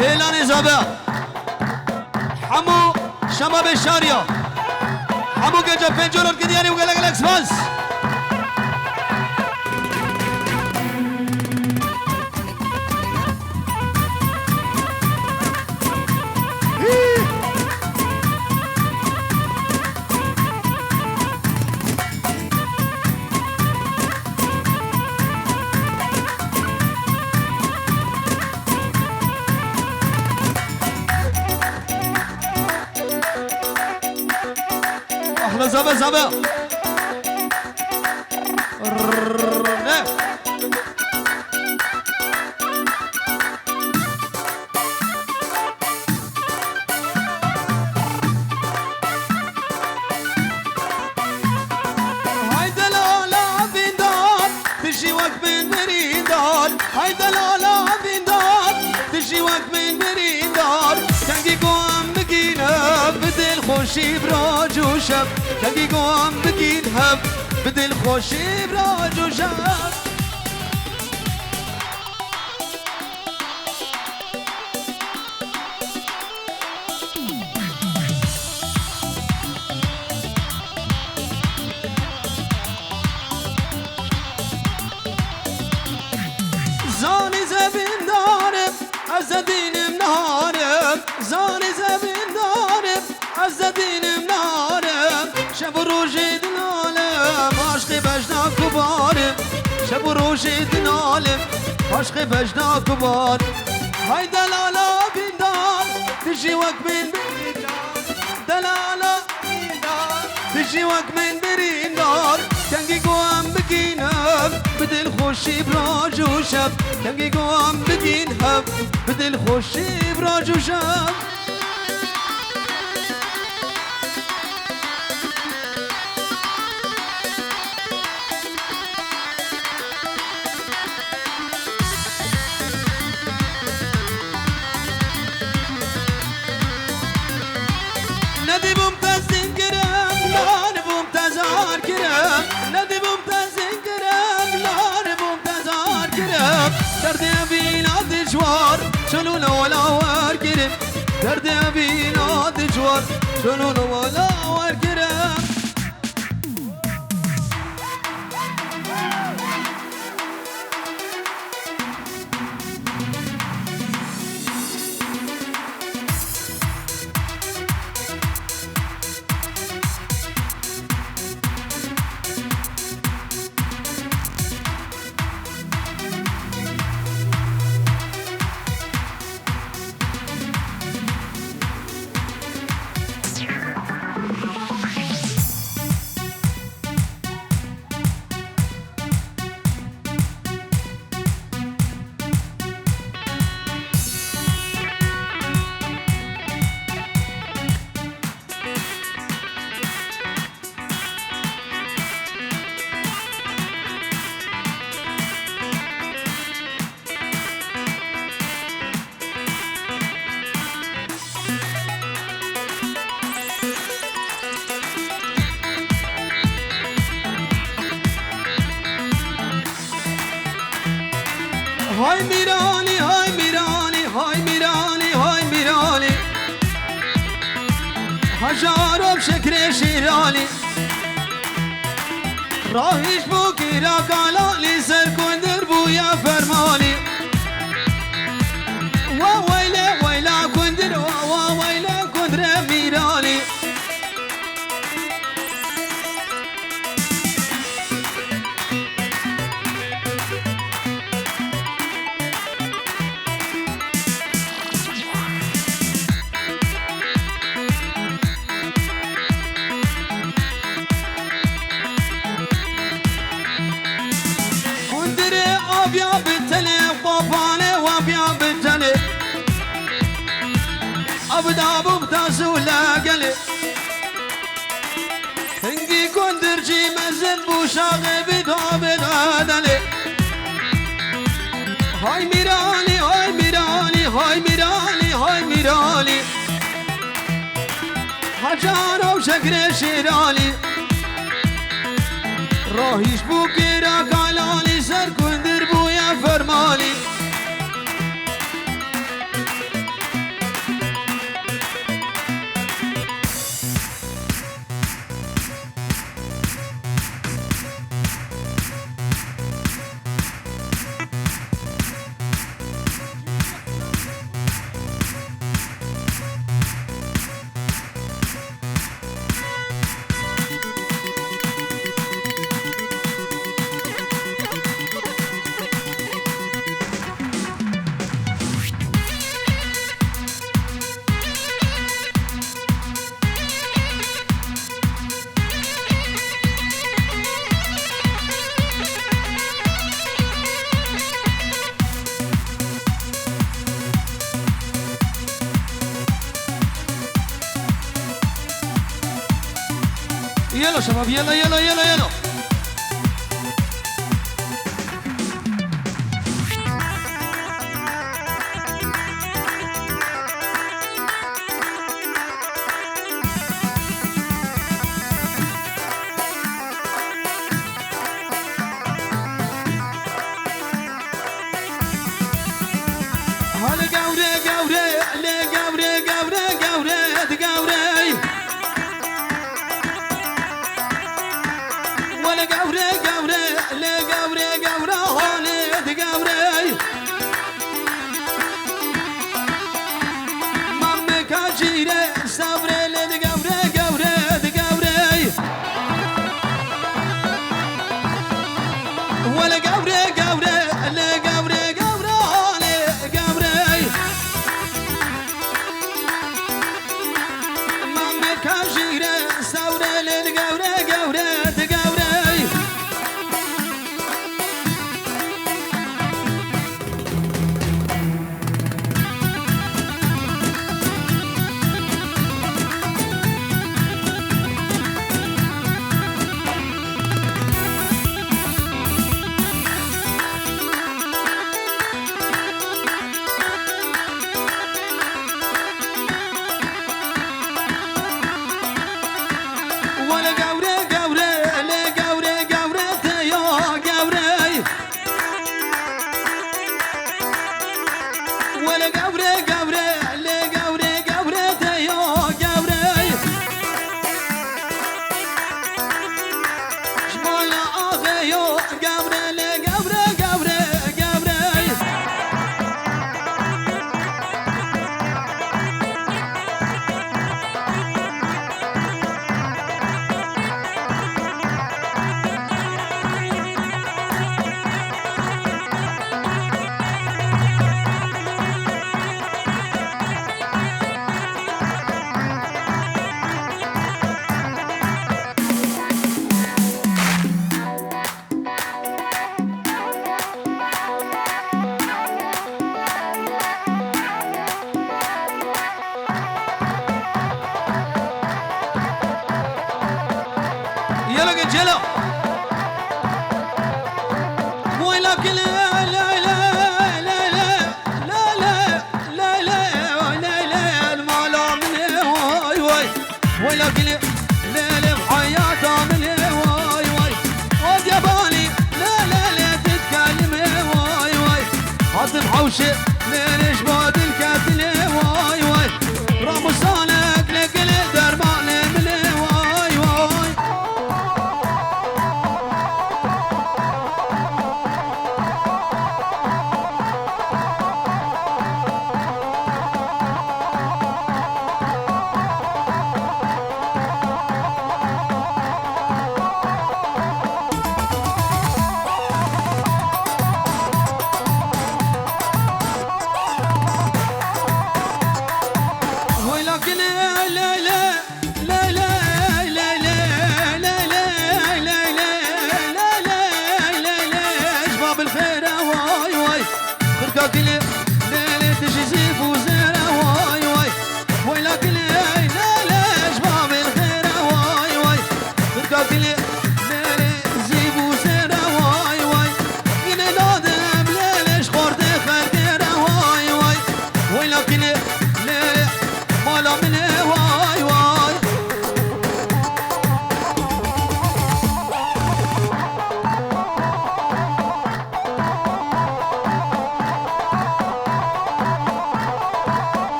هيلان زابا حمو شباب الشارية حمو جا بنجولر كدياني وقال لك الاكسبانس احلى زبا زبا هيدا لا بندار تجي وقت من بريدار هيدا لا بندار تجي وقت من بريدار تنقي قوام بقينا بدل خوشي براج وشب تنقي قوام بقينا بدل خوشي براج وشب زاني زبين دارم عزدينم نهارم زاني زبين دارم عزدينم نهارم شب روجي دنالم عشقي بجنا كبارم شب روجي دنالم عشقي بجنا كبار هاي دلالة بندار تجي وقت من بريندار دلالة بندار تجي وقت من بريندار تنقي قوام بقينهم بدل خوشي براج وشب تنقي قوام بقينهم بدل خوشي براج وشب ندي ممتازين كرام نار ممتازار كرام ندي ممتازين كرام نار ممتازار كرام درد أبينا دجوار شلون ولا وار كرام درد أبينا دجوار شلون ولا وار كرام هاي ميراني هاي ميراني هاي ميراني هاي ميراني هجارة بشكر شيراني راهيش بوكي راكالالي سر كندر بويا فرماني وويلة ويلا كندر وويلة كندر ميراني وابيا بالتلي وطوفاني وابيا بالتلي ابدا بمتاز ولا قلي تنقي كندرجي مزن بوشاغي بدو بدادلي هاي ميراني هاي ميراني هاي ميراني هاي ميراني حجارة وشكر شيراني راهيش بوكي راكالاني سر كندر بويا فرماني يلا شباب يلا يلا يلا يلا جلو ويلك لا لا لا لا لا لا لا لا لا لا المالا من واي واي ويلك لا لا بحياته من واي واي ود يا بالي لا لا لا تتكلم واي واي عاطف حوشه من جباد الكتل واي واي رمضانك لك الدرمان من واي واي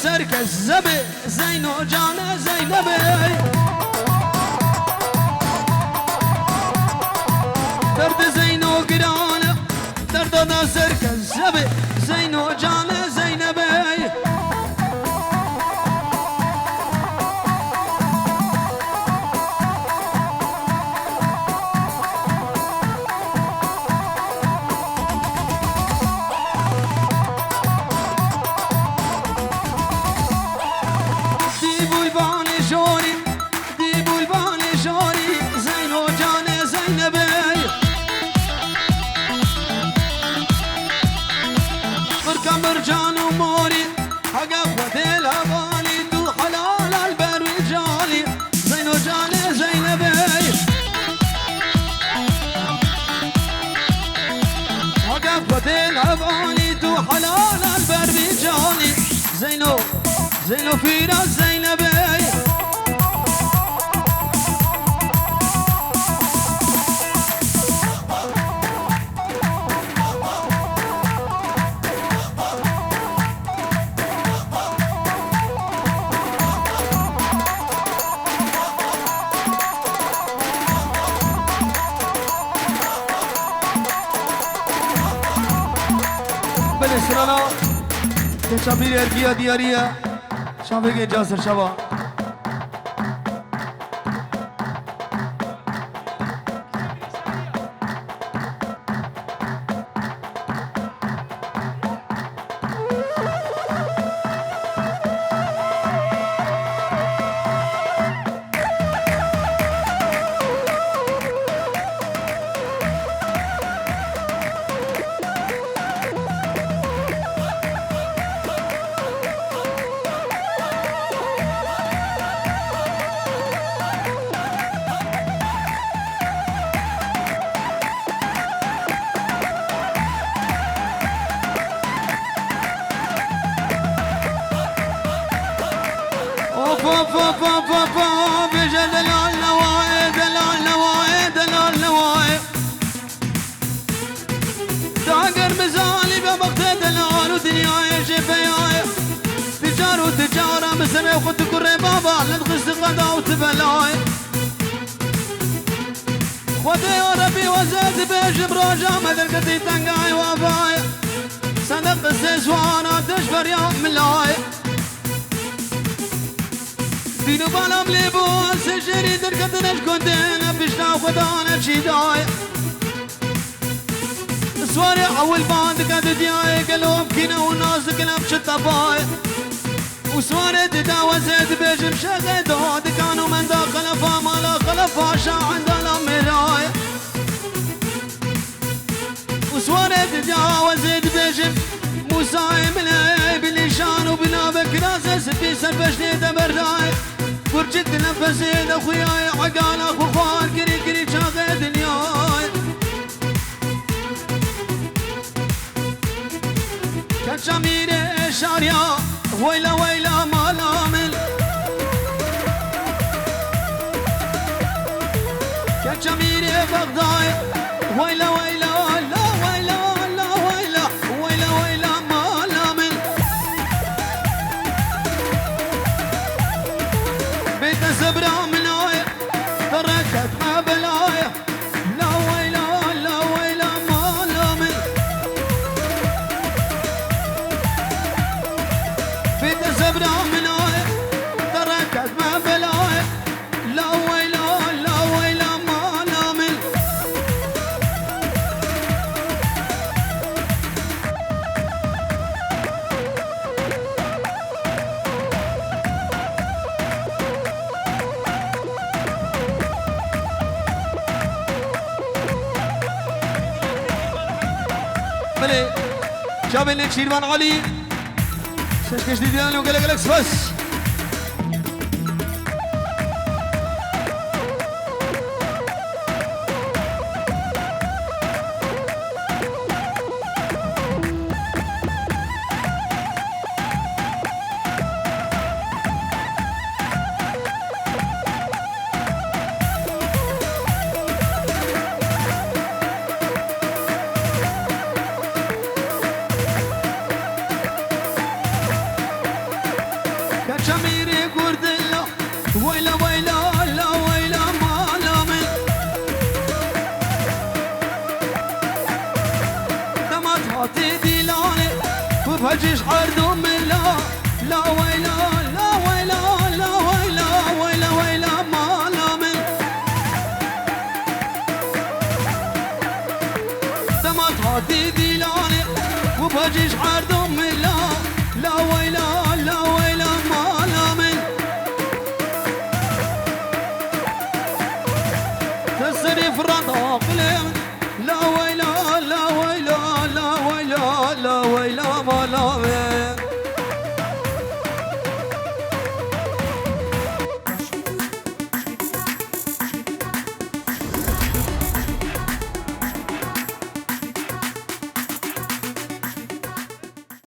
سرك الزبي زينو جانا زينبي درد زينو قرانا دادا سركزبي زينو جان زينبي مرجان وموري حقق وديل هبالي تو حلال البر وجالي زينو جاني زينبي حقق وديل هبالي تو حلال البر وجالي زينو في راس زينبي سرانا تشابير اربيا دياريا شافيك جاسر شبا بجا دلال نواي دلال نواي دلال نواي داقر مزالي بوقت دلال ودنياي جبياي تجار وتجارة مسمي وخد كري بابا لنخص غدا وتبلاي خودي يا ربي وزاد بيج براجع مدركتي تنقاي واباي صدق الزيزوانا تشبر يا ملاي دينو بالام لباس سجري دركتناش كنتنا بشنا خدانا شيداي سواري اول باند كاد دياي قلوب كينا والناس كلام شطباي وسواري تداوى زيد بيجم شغد هاد كانوا من داخل فما لا خلفا شا عند الامراي وسواري تداوى زيد بيجم موسى من بلشان وبنابك راسه ستي سربشني دبرداي فرجت نفسي اخوياي عقال اخو خوان كري كري شاغي دنياي كان شميري شاريا ويلا ويلا ما لامل كان شميري بغداي ويلا ويلا لا ويلا لا ويلا ويلا ويلا ما لامل بيت زبرا منايا تركت ما بلايا لا ويلا لا ويلا ما لامل بيت زبرا منايا تركت ما بلايا لا ويلا لا ويلا ما لامل بلي جاب لك شيرمان علي شش ديالو قال لك بس شميري قرد الله ويلا ويلا لا ويلا ما لامل دم عردو من لا لا ويلا لا ويلا لا ويلا ويلا ويلا ما لا من دمت هاتي ديلاني وبجيش عردو من لا لا ويلا لا ويلا ما لا من تصرف رضاق لا